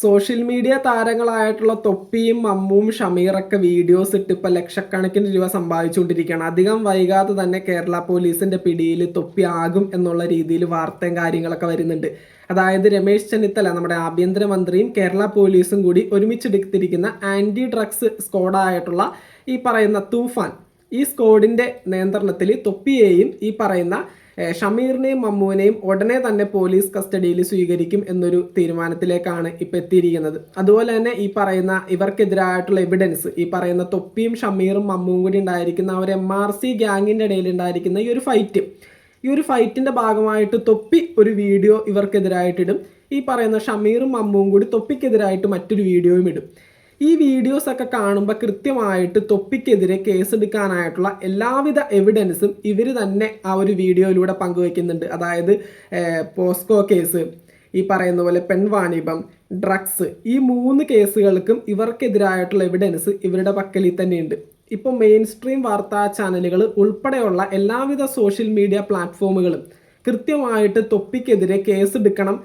Social media താരങ്ങളായിട്ടുള്ള തൊപ്പിയും മമ്മുവും ഷമീറൊക്കെ videos ഇട്ട് ഇപ്പം ലക്ഷക്കണക്കിന് രൂപ സമ്പാദിച്ചുകൊണ്ടിരിക്കുകയാണ്. അധികം വൈകാതെ തന്നെ കേരള പോലീസിന്റെ പിടിയിൽ തൊപ്പി ആകും എന്നുള്ള രീതിയിൽ വാർത്തയും കാര്യങ്ങളൊക്കെ വരുന്നുണ്ട്. അതായത് രമേശ് ചെന്നിത്തല നമ്മുടെ ആഭ്യന്തരമന്ത്രിയും കേരള പോലീസും കൂടി ഒരുമിച്ചെടുത്തിരിക്കുന്ന ആന്റി ഡ്രഗ്സ് സ്ക്വാഡായിട്ടുള്ള ഈ പറയുന്ന തൂഫാൻ, ഈ സ്ക്വാഡിന്റെ നിയന്ത്രണത്തിൽ തൊപ്പിയെയും ഈ പറയുന്ന ഷമീറിനെയും മമ്മുവിനെയും ഉടനെ തന്നെ പോലീസ് കസ്റ്റഡിയിൽ സ്വീകരിക്കും എന്നൊരു തീരുമാനത്തിലേക്കാണ് ഇപ്പം എത്തിയിരിക്കുന്നത്. അതുപോലെ തന്നെ ഈ പറയുന്ന ഇവർക്കെതിരായിട്ടുള്ള എവിഡൻസ്, ഈ പറയുന്ന തൊപ്പിയും ഷമീറും മമ്മുവും കൂടി ഉണ്ടായിരിക്കുന്ന ഒരു MRC ഗ്യാങ്ങിൻ്റെ ഇടയിൽ ഉണ്ടായിരിക്കുന്ന ഈ ഒരു ഫൈറ്റിൻ്റെ ഭാഗമായിട്ട് തൊപ്പി ഒരു വീഡിയോ ഇവർക്കെതിരായിട്ടിടും. ഈ പറയുന്ന ഷമീറും മമ്മുവും കൂടി തൊപ്പിക്കെതിരായിട്ട് മറ്റൊരു വീഡിയോയും ഇടും. ഈ വീഡിയോസ് ഒക്കെ കാണുമ്പോൾ കൃത്യമായിട്ട് തൊപ്പിക്കെതിരെ കേസെടുക്കാനായിട്ടുള്ള എല്ലാവിധ എവിഡൻസും ഇവർ തന്നെ ആ ഒരു വീഡിയോയിലൂടെ പങ്കുവയ്ക്കുന്നുണ്ട്. അതായത് പോസ്കോ കേസ്, ഈ പറയുന്ന പോലെ പെൺവാണിഭം, ഡ്രഗ്സ്, ഈ 3 കേസുകൾക്കും ഇവർക്കെതിരായിട്ടുള്ള എവിഡൻസ് ഇവരുടെ പക്കലിൽ തന്നെയുണ്ട്. ഇപ്പോൾ മെയിൻ സ്ട്രീം വാർത്താ ചാനലുകൾ ഉൾപ്പെടെയുള്ള എല്ലാവിധ സോഷ്യൽ മീഡിയ പ്ലാറ്റ്ഫോമുകളും കൃത്യമായിട്ട് തൊപ്പിക്കെതിരെ കേസെടുക്കണം,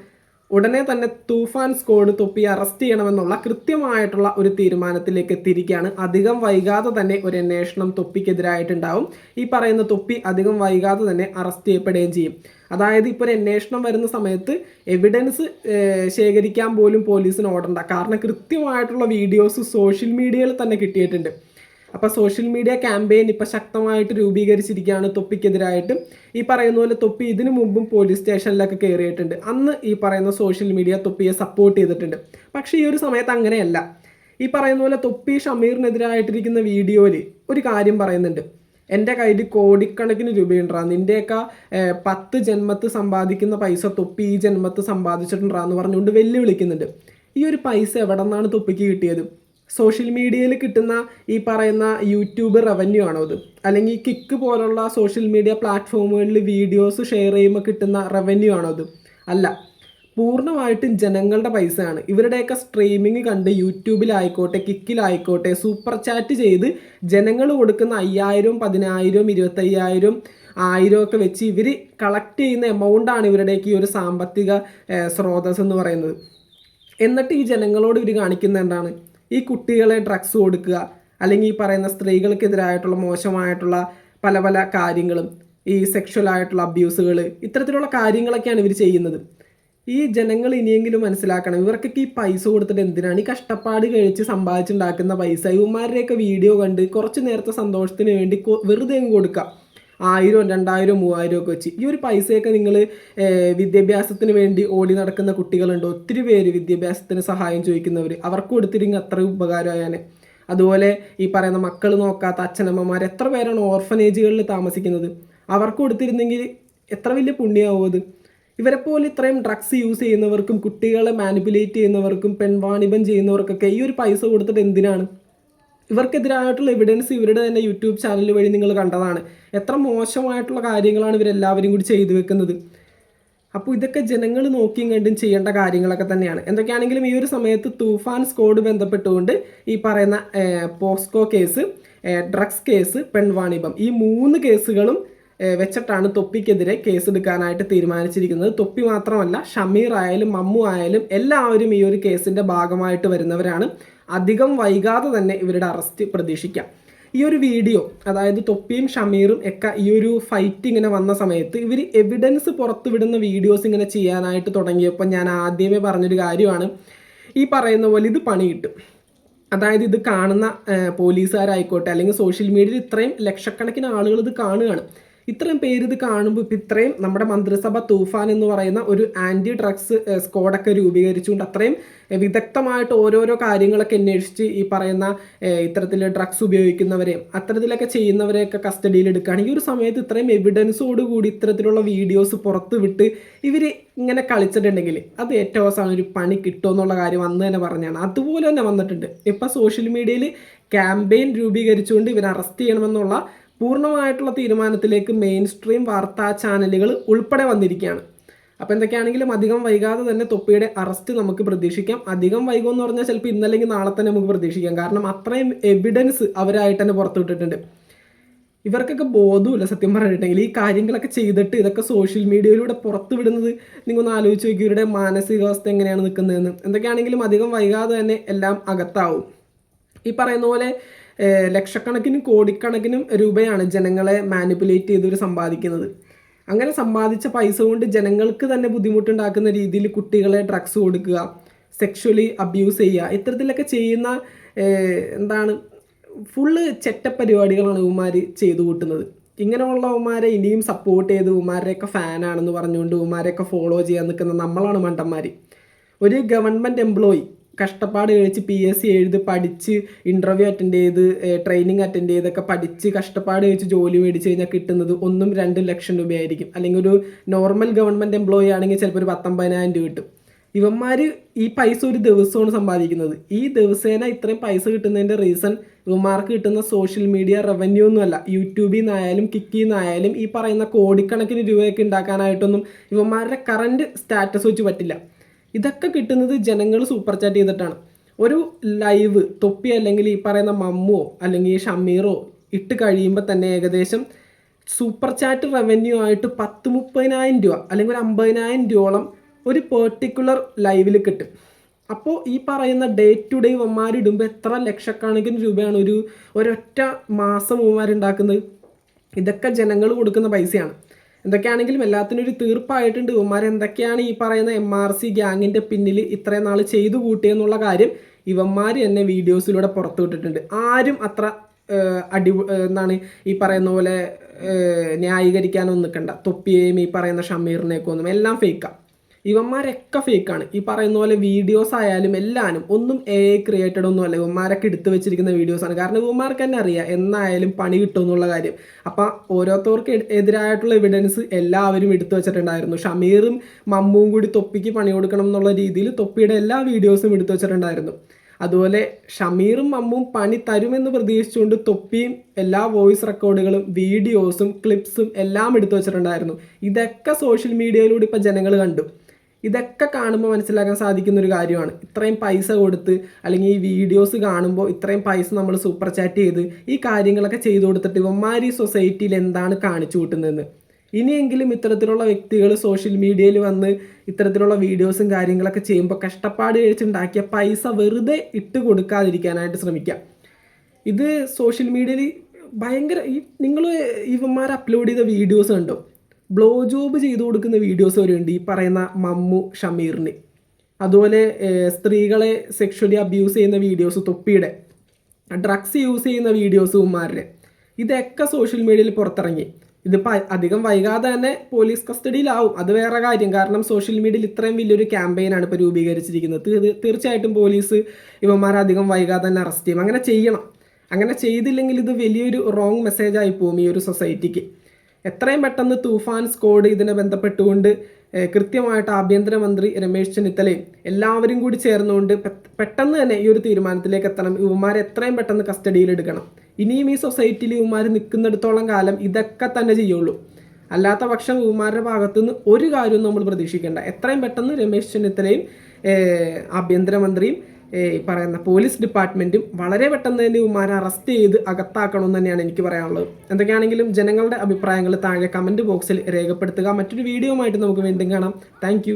ഉടനെ തന്നെ തൂഫാൻ സ്ക്വാഡ് തൊപ്പി അറസ്റ്റ് ചെയ്യണമെന്നുള്ള കൃത്യമായിട്ടുള്ള ഒരു തീരുമാനത്തിലേക്ക് എത്തിയിരിക്കുകയാണ്. അധികം വൈകാതെ തന്നെ ഒരു അന്വേഷണം തൊപ്പിക്കെതിരായിട്ടുണ്ടാവും. ഈ പറയുന്ന തൊപ്പി അധികം വൈകാതെ തന്നെ അറസ്റ്റ് ചെയ്യപ്പെടുകയും ചെയ്യും. അതായത് ഇപ്പോൾ ഒരു അന്വേഷണം വരുന്ന സമയത്ത് എവിഡൻസ് ശേഖരിക്കാൻ പോലും പോലീസിന് ഓടണ്ട. കാരണം കൃത്യമായിട്ടുള്ള വീഡിയോസ് സോഷ്യൽ മീഡിയയിൽ തന്നെ കിട്ടിയിട്ടുണ്ട്. അപ്പോൾ സോഷ്യൽ മീഡിയ ക്യാമ്പയിൻ ഇപ്പോൾ ശക്തമായിട്ട് രൂപീകരിച്ചിരിക്കുകയാണ് തൊപ്പിക്കെതിരായിട്ട്. ഈ പറയുന്ന പോലെ തൊപ്പി ഇതിനു മുമ്പും പോലീസ് സ്റ്റേഷനിലൊക്കെ കയറിയിട്ടുണ്ട്. അന്ന് ഈ പറയുന്ന സോഷ്യൽ മീഡിയ തൊപ്പിയെ സപ്പോർട്ട് ചെയ്തിട്ടുണ്ട്. പക്ഷേ ഈ ഒരു സമയത്ത് അങ്ങനെയല്ല. ഈ പറയുന്ന പോലെ തൊപ്പി ഷമീറിനെതിരായിട്ടിരിക്കുന്ന വീഡിയോയിൽ ഒരു കാര്യം പറയുന്നുണ്ട്: എൻ്റെ കയ്യിൽ കോടിക്കണക്കിന് രൂപയുണ്ടാ, നിൻ്റെയൊക്കെ 10 ജന്മത്ത് സമ്പാദിക്കുന്ന പൈസ തൊപ്പി ഈ ജന്മത്ത് സമ്പാദിച്ചിട്ടുണ്ടാന്ന് പറഞ്ഞുകൊണ്ട് വെല്ലുവിളിക്കുന്നുണ്ട്. ഈ ഒരു പൈസ എവിടെ നിന്നാണ് തൊപ്പിക്ക് കിട്ടിയത്? സോഷ്യൽ മീഡിയയിൽ കിട്ടുന്ന ഈ പറയുന്ന യൂട്യൂബ് റവന്യൂ ആണോ അത്? അല്ലെങ്കിൽ കിക്ക് പോലുള്ള സോഷ്യൽ മീഡിയ പ്ലാറ്റ്ഫോമുകളിൽ വീഡിയോസ് ഷെയർ ചെയ്യുമ്പോൾ കിട്ടുന്ന റവന്യൂ ആണോ അത്? അല്ല, പൂർണ്ണമായിട്ടും ജനങ്ങളുടെ പൈസയാണ്. ഇവരുടെയൊക്കെ സ്ട്രീമിങ് കണ്ട് യൂട്യൂബിലായിക്കോട്ടെ, കിക്കിലായിക്കോട്ടെ സൂപ്പർ ചാറ്റ് ചെയ്ത് ജനങ്ങൾ കൊടുക്കുന്ന 5000, 10000, 25,000, 1000 ഒക്കെ വെച്ച് ഇവർ കളക്ട് ചെയ്യുന്ന എമൗണ്ടാണ് ഇവരുടെയൊക്കെ ഈ ഒരു സാമ്പത്തിക സ്രോതസ് എന്ന് പറയുന്നത്. എന്നിട്ട് ഈ ജനങ്ങളോട് ഇവർ കാണിക്കുന്ന എന്താണ്? ഈ കുട്ടികളെ ഡ്രഗ്സ് കൊടുക്കുക, അല്ലെങ്കിൽ ഈ പറയുന്ന സ്ത്രീകൾക്കെതിരായിട്ടുള്ള മോശമായിട്ടുള്ള പല പല കാര്യങ്ങളും, ഈ സെക്ഷൽ അബ്യൂസുകൾ, ഇത്തരത്തിലുള്ള കാര്യങ്ങളൊക്കെയാണ് ഇവർ ചെയ്യുന്നത്. ഈ ജനങ്ങൾ ഇനിയെങ്കിലും മനസ്സിലാക്കണം, ഇവർക്കൊക്കെ ഈ പൈസ കൊടുത്തിട്ട് എന്തിനാണ്? ഈ കഷ്ടപ്പാട് കഴിച്ച് സമ്പാദിച്ചുണ്ടാക്കുന്ന പൈസ ഇവന്മാരുടെയൊക്കെ വീഡിയോ കണ്ട് കുറച്ച് നേരത്തെ സന്തോഷത്തിന് വേണ്ടി വെറുതെ അങ്ങ് കൊടുക്കുക. 1000, 2000, 3000 ഒക്കെ വെച്ച് ഈ ഒരു പൈസയൊക്കെ നിങ്ങൾ വിദ്യാഭ്യാസത്തിന് വേണ്ടി ഓടി നടക്കുന്ന കുട്ടികളുണ്ട്, ഒത്തിരി പേര് വിദ്യാഭ്യാസത്തിന് സഹായം ചോദിക്കുന്നവർ, അവർക്ക് കൊടുത്തിരുന്നെങ്കിൽ അത്ര ഉപകാരമായാണ്. അതുപോലെ ഈ പറയുന്ന മക്കൾ നോക്കാത്ത അച്ഛനമ്മമാർ എത്ര പേരാണ് ഓർഫനേജുകളിൽ താമസിക്കുന്നത്, അവർക്ക് കൊടുത്തിരുന്നെങ്കിൽ എത്ര വലിയ പുണ്യമാവും അത്. ഇവരെപ്പോലെ ഇത്രയും ഡ്രഗ്സ് യൂസ് ചെയ്യുന്നവർക്കും കുട്ടികളെ മാനിപ്പുലേറ്റ് ചെയ്യുന്നവർക്കും പെൺവാണിഭം ചെയ്യുന്നവർക്കൊക്കെ ഈ ഒരു പൈസ കൊടുത്തിട്ട് എന്തിനാണ്? ഇവർക്കെതിരായിട്ടുള്ള എവിഡൻസ് ഇവരുടെ തന്നെ യൂട്യൂബ് ചാനൽ വഴി നിങ്ങൾ കണ്ടതാണ്. എത്ര മോശമായിട്ടുള്ള കാര്യങ്ങളാണ് ഇവരെല്ലാവരും കൂടി ചെയ്തു വെക്കുന്നത്. അപ്പോൾ ഇതൊക്കെ ജനങ്ങൾ നോക്കിയും കണ്ടും ചെയ്യേണ്ട കാര്യങ്ങളൊക്കെ തന്നെയാണ്. എന്തൊക്കെയാണെങ്കിലും ഈ ഒരു സമയത്ത് തൂഫാൻ സ്ക്വാഡ് ബന്ധപ്പെട്ടുകൊണ്ട് ഈ പറയുന്ന പോസ്കോ കേസ്, ഡ്രഗ്സ് കേസ്, പെൺവാണിഭം, ഈ 3 കേസുകളും വെച്ചിട്ടാണ് തൊപ്പിക്കെതിരെ കേസെടുക്കാനായിട്ട് തീരുമാനിച്ചിരിക്കുന്നത്. തൊപ്പി മാത്രമല്ല, ഷമീർ ആയാലും മമ്മു ആയാലും എല്ലാവരും ഈ ഒരു കേസിൻ്റെ ഭാഗമായിട്ട് വരുന്നവരാണ്. അധികം വൈകാതെ തന്നെ ഇവരുടെ അറസ്റ്റ് പ്രതീക്ഷിക്കാം. ഈ ഒരു വീഡിയോ, അതായത് തൊപ്പിയും ഷമീറും ഒക്കെ ഈ ഒരു ഫൈറ്റ് ഇങ്ങനെ വന്ന സമയത്ത് ഇവർ എവിഡൻസ് പുറത്തുവിടുന്ന വീഡിയോസ് ഇങ്ങനെ ചെയ്യാനായിട്ട് തുടങ്ങിയപ്പോൾ ഞാൻ ആദ്യമേ പറഞ്ഞൊരു കാര്യമാണ്, ഈ പറയുന്ന പോലെ ഇത് പണി കിട്ടും. അതായത് ഇത് കാണുന്ന പോലീസുകാരായിക്കോട്ടെ, അല്ലെങ്കിൽ സോഷ്യൽ മീഡിയയിൽ ഇത്രയും ലക്ഷക്കണക്കിന് ആളുകൾ ഇത് കാണുകയാണ്. ഇത്രയും പേര് ഇത് കാണുമ്പോൾ ഇപ്പോൾ ഇത്രയും നമ്മുടെ മന്ത്രിസഭ തൂഫാൻ എന്ന് പറയുന്ന ഒരു ആൻറ്റി ഡ്രഗ്സ് സ്ക്വാഡൊക്കെ രൂപീകരിച്ചുകൊണ്ട് അത്രയും വിദഗ്ധമായിട്ട് ഓരോരോ കാര്യങ്ങളൊക്കെ അന്വേഷിച്ച് ഈ പറയുന്ന ഇത്തരത്തിൽ ഡ്രഗ്സ് ഉപയോഗിക്കുന്നവരെയും അത്തരത്തിലൊക്കെ ചെയ്യുന്നവരെയൊക്കെ കസ്റ്റഡിയിൽ എടുക്കുകയാണ്. ഈ ഒരു സമയത്ത് ഇത്രയും എവിഡൻസോടുകൂടി ഇത്തരത്തിലുള്ള വീഡിയോസ് പുറത്ത് വിട്ട് ഇവർ ഇങ്ങനെ കളിച്ചിട്ടുണ്ടെങ്കിൽ അത് ഏറ്റവും അവസാനം ഒരു പണി കിട്ടുമെന്നുള്ള കാര്യം അന്ന് തന്നെ പറഞ്ഞാണ്. അതുപോലെ തന്നെ വന്നിട്ടുണ്ട്. ഇപ്പോൾ സോഷ്യൽ മീഡിയയിൽ ക്യാമ്പയിൻ രൂപീകരിച്ചുകൊണ്ട് ഇവരെ അറസ്റ്റ് ചെയ്യണമെന്നുള്ള പൂർണ്ണമായിട്ടുള്ള തീരുമാനത്തിലേക്ക് മെയിൻ സ്ട്രീം വാർത്താ ചാനലുകൾ ഉൾപ്പെടെ വന്നിരിക്കുകയാണ്. അപ്പോൾ എന്തൊക്കെയാണെങ്കിലും അധികം വൈകാതെ തന്നെ തൊപ്പിയുടെ അറസ്റ്റ് നമുക്ക് പ്രതീക്ഷിക്കാം. അധികം വൈകുമെന്ന് പറഞ്ഞാൽ ചിലപ്പോൾ ഇന്നല്ലെങ്കിൽ നാളെ തന്നെ നമുക്ക് പ്രതീക്ഷിക്കാം. കാരണം അത്രയും എവിഡൻസ് അവരായിട്ട് തന്നെ പുറത്തുവിട്ടിട്ടുണ്ട്. ഇവർക്കൊക്കെ ബോധമില്ല സത്യം പറഞ്ഞിട്ടുണ്ടെങ്കിൽ. ഈ കാര്യങ്ങളൊക്കെ ചെയ്തിട്ട് ഇതൊക്കെ സോഷ്യൽ മീഡിയയിലൂടെ പുറത്തു വിടുന്നത് നിങ്ങൾ ഒന്ന് ആലോചിച്ച് നോക്കി, ഇവരുടെ മാനസികാവസ്ഥ എങ്ങനെയാണ് നിൽക്കുന്നതെന്ന്. എന്തൊക്കെയാണെങ്കിലും അധികം വൈകാതെ തന്നെ എല്ലാം അകത്താവും. ഈ പറയുന്ന പോലെ ലക്ഷക്കണക്കിനും കോടിക്കണക്കിനും രൂപയാണ് ജനങ്ങളെ മാനിപ്പുലേറ്റ് ചെയ്ത് ഇവർ സമ്പാദിക്കുന്നത്. അങ്ങനെ സമ്പാദിച്ച പൈസ കൊണ്ട് ജനങ്ങൾക്ക് തന്നെ ബുദ്ധിമുട്ടുണ്ടാക്കുന്ന രീതിയിൽ കുട്ടികളെ ഡ്രഗ്സ് കൊടുക്കുക, സെക്ഷുവലി അബ്യൂസ് ചെയ്യുക, ഇത്തരത്തിലൊക്കെ ചെയ്യുന്ന എന്താണ് ഫുള്ള് ചെറ്റ പരിപാടികളാണ് ഇവന്മാർ ചെയ്തു കൂട്ടുന്നത്. ഇങ്ങനെയുള്ള ഉമാരെ ഇനിയും സപ്പോർട്ട് ചെയ്ത് ഉമാരെയൊക്കെ ഫാനാണെന്ന് പറഞ്ഞുകൊണ്ട് ഉമാരെയൊക്കെ ഫോളോ ചെയ്യാൻ നിൽക്കുന്ന നമ്മളാണ് മണ്ടന്മാർ. ഒരു ഗവൺമെൻറ് എംപ്ലോയി കഷ്ടപ്പാട് കഴിച്ച് PSC എഴുതി പഠിച്ച് ഇൻ്റർവ്യൂ അറ്റൻഡ് ചെയ്ത് ട്രെയിനിങ് അറ്റൻഡ് ചെയ്തൊക്കെ പഠിച്ച് കഷ്ടപ്പാട് കഴിച്ച് ജോലി മേടിച്ച് കഴിഞ്ഞാൽ കിട്ടുന്നത് 1-2 ലക്ഷം രൂപയായിരിക്കും. അല്ലെങ്കിൽ ഒരു നോർമൽ ഗവൺമെൻറ് എംപ്ലോയി ആണെങ്കിൽ ചിലപ്പോൾ ഒരു 19,000 രൂപ കിട്ടും. ഇവന്മാർ ഈ പൈസ ഒരു ദിവസമാണ് സമ്പാദിക്കുന്നത്. ഈ ദിവസേന ഇത്രയും പൈസ കിട്ടുന്നതിൻ്റെ റീസൺ ഇവന്മാർക്ക് കിട്ടുന്ന സോഷ്യൽ മീഡിയ റവന്യൂ ഒന്നുമല്ല. യൂട്യൂബിൽ നിന്നായാലും കിക്കിൽ നിന്നായാലും ഈ പറയുന്ന കോടിക്കണക്കിന് രൂപയൊക്കെ ഉണ്ടാക്കാനായിട്ടൊന്നും ഇവന്മാരുടെ കറൻറ്റ് സ്റ്റാറ്റസ് വെച്ച് പറ്റില്ല. ഇതൊക്കെ കിട്ടുന്നത് ജനങ്ങൾ സൂപ്പർ ചാറ്റ് ചെയ്തിട്ടാണ്. ഒരു ലൈവ് തൊപ്പി അല്ലെങ്കിൽ ഈ പറയുന്ന മമ്മുവോ അല്ലെങ്കിൽ ഷമീറോ ഇട്ട് കഴിയുമ്പോൾ തന്നെ ഏകദേശം സൂപ്പർ ചാറ്റ് റവന്യൂ ആയിട്ട് 10-30,000 രൂപ അല്ലെങ്കിൽ ഒരു 50,000 രൂപയോളം ഒരു പെർട്ടിക്കുലർ ലൈവിൽ കിട്ടും. അപ്പോൾ ഈ പറയുന്ന ഡേ ടു ഡേ ഇവന്മാരിടുമ്പോൾ എത്ര ലക്ഷക്കണക്കിന് രൂപയാണ് ഒരൊറ്റ മാസം ഇവന്മാരുണ്ടാക്കുന്നത്. ഇതൊക്കെ ജനങ്ങൾ കൊടുക്കുന്ന പൈസയാണ്. എന്തൊക്കെയാണെങ്കിലും എല്ലാത്തിനും ഒരു തീർപ്പായിട്ടുണ്ട്. ഇവന്മാർ എന്തൊക്കെയാണ് ഈ പറയുന്ന MRC ഗ്യാങ്ങിൻ്റെ പിന്നിൽ ഇത്രയും നാൾ ചെയ്തു കൂട്ടിയെന്നുള്ള കാര്യം ഇവന്മാർ തന്നെ വീഡിയോസിലൂടെ പുറത്തു വിട്ടിട്ടുണ്ട്. ആരും അത്ര എന്താണ് ഈ പറയുന്ന പോലെ ന്യായീകരിക്കാനൊന്നും നിൽക്കണ്ട. തൊപ്പിയെയും ഈ പറയുന്ന ഷമീറിനെയൊക്കെ ഒന്നും എല്ലാം ഫേക്കാണ്. ഇവന്മാരൊക്കെ ഫേക്കാണ്. ഈ പറയുന്ന പോലെ വീഡിയോസ് ആയാലും എല്ലാനും ഒന്നും AI ക്രിയേറ്റഡ് ഒന്നും അല്ല. ഇവന്മാരൊക്കെ എടുത്തു വെച്ചിരിക്കുന്ന വീഡിയോസാണ്. കാരണം ഇവന്മാർക്ക് തന്നെ അറിയാം എന്നായാലും പണി കിട്ടും എന്നുള്ള കാര്യം. അപ്പം ഓരോരുത്തർക്ക് എതിരായിട്ടുള്ള എവിഡൻസ് എല്ലാവരും എടുത്തു വെച്ചിട്ടുണ്ടായിരുന്നു. ഷമീറും മമ്മുവും കൂടി തൊപ്പിക്ക് പണി കൊടുക്കണം എന്നുള്ള രീതിയിൽ തൊപ്പിയുടെ എല്ലാ വീഡിയോസും എടുത്തു വെച്ചിട്ടുണ്ടായിരുന്നു. അതുപോലെ ഷമീറും മമ്മും പണി തരുമെന്ന് പ്രതീക്ഷിച്ചുകൊണ്ട് തൊപ്പിയും എല്ലാ വോയിസ് റെക്കോർഡുകളും വീഡിയോസും ക്ലിപ്സും എല്ലാം എടുത്തു വെച്ചിട്ടുണ്ടായിരുന്നു. ഇതൊക്കെ സോഷ്യൽ മീഡിയയിലൂടെ ഇപ്പോൾ ജനങ്ങൾ കണ്ടു. ഇതൊക്കെ കാണുമ്പോൾ മനസ്സിലാക്കാൻ സാധിക്കുന്ന ഒരു കാര്യമാണ്. ഇത്രയും പൈസ കൊടുത്ത് അല്ലെങ്കിൽ ഈ വീഡിയോസ് കാണുമ്പോൾ ഇത്രയും പൈസ നമ്മൾ സൂപ്പർ ചാറ്റ് ചെയ്ത് ഈ കാര്യങ്ങളൊക്കെ ചെയ്തു കൊടുത്തിട്ട് ഇവന്മാർ ഈ സൊസൈറ്റിയിൽ എന്താണ് കാണിച്ചു കൂട്ടുന്നതെന്ന്. ഇനിയെങ്കിലും ഇത്തരത്തിലുള്ള വ്യക്തികൾ സോഷ്യൽ മീഡിയയിൽ വന്ന് ഇത്തരത്തിലുള്ള വീഡിയോസും കാര്യങ്ങളൊക്കെ ചെയ്യുമ്പോൾ കഷ്ടപ്പാട് കഴിച്ചുണ്ടാക്കിയ പൈസ വെറുതെ ഇട്ട് കൊടുക്കാതിരിക്കാനായിട്ട് ശ്രമിക്കാം. ഇത് സോഷ്യൽ മീഡിയയിൽ ഭയങ്കര നിങ്ങൾ ഇവന്മാർ അപ്ലോഡ് ചെയ്ത വീഡിയോസ് കണ്ടോ? ബ്ലോ ജോബ് ചെയ്തു കൊടുക്കുന്ന വീഡിയോസ് വരെയുണ്ട് ഈ പറയുന്ന മമ്മു ഷമീറിന്. അതുപോലെ സ്ത്രീകളെ സെക്ഷലി അബ്യൂസ് ചെയ്യുന്ന വീഡിയോസ് തൊപ്പിയുടെ, ഡ്രഗ്സ് യൂസ് ചെയ്യുന്ന വീഡിയോസ് ഉമ്മാരുടെ, ഇതൊക്കെ സോഷ്യൽ മീഡിയയിൽ പുറത്തിറങ്ങി. ഇതിപ്പോൾ അധികം വൈകാതെ തന്നെ പോലീസ് കസ്റ്റഡിയിലാവും. അത് വേറെ കാര്യം. കാരണം സോഷ്യൽ മീഡിയയിൽ ഇത്രയും വലിയൊരു ക്യാമ്പയിനാണ് ഇപ്പോൾ രൂപീകരിച്ചിരിക്കുന്നത്. തീർച്ചയായിട്ടും പോലീസ് ഇവന്മാരെ അധികം വൈകാതെ തന്നെ അറസ്റ്റ് ചെയ്യും. അങ്ങനെ ചെയ്യണം. അങ്ങനെ ചെയ്തില്ലെങ്കിൽ ഇത് വലിയൊരു റോങ് മെസ്സേജായി പോകും ഈ ഒരു സൊസൈറ്റിക്ക്. എത്രയും പെട്ടെന്ന് തൂഫാൻ സ്ക്വാഡ് ഇതിനെ ബന്ധപ്പെട്ടുകൊണ്ട് കൃത്യമായിട്ട് ആഭ്യന്തരമന്ത്രി രമേശ് ചെന്നിത്തലയും എല്ലാവരും കൂടി ചേർന്നുകൊണ്ട് പെട്ടെന്ന് തന്നെ ഈ ഒരു തീരുമാനത്തിലേക്ക് എത്തണം. ഇവന്മാരെ എത്രയും പെട്ടെന്ന് കസ്റ്റഡിയിലെടുക്കണം. ഇനിയും ഈ സൊസൈറ്റിയിൽ ഇവന്മാർ നിൽക്കുന്നിടത്തോളം കാലം ഇതൊക്കെ തന്നെ ചെയ്യുള്ളൂ. അല്ലാത്ത പക്ഷം ഇവന്മാരുടെ ഭാഗത്തുനിന്ന് ഒരു കാര്യവും നമ്മൾ പ്രതീക്ഷിക്കേണ്ട. എത്രയും പെട്ടെന്ന് രമേശ് ചെന്നിത്തലയും ആഭ്യന്തരമന്ത്രിയും പറയുന്ന പോലീസ് ഡിപ്പാർട്ട്മെൻറ്റും വളരെ പെട്ടെന്ന് തന്നെ ഇവന്മാരെ അറസ്റ്റ് ചെയ്ത് അകത്താക്കണമെന്ന് തന്നെയാണ് എനിക്ക് പറയാനുള്ളത്. എന്തൊക്കെയാണെങ്കിലും ജനങ്ങളുടെ അഭിപ്രായങ്ങൾ താഴെ കമൻറ്റ് ബോക്സിൽ രേഖപ്പെടുത്തുക. മറ്റൊരു വീഡിയോ ആയിട്ട് നമുക്ക് വീണ്ടും കാണാം. താങ്ക്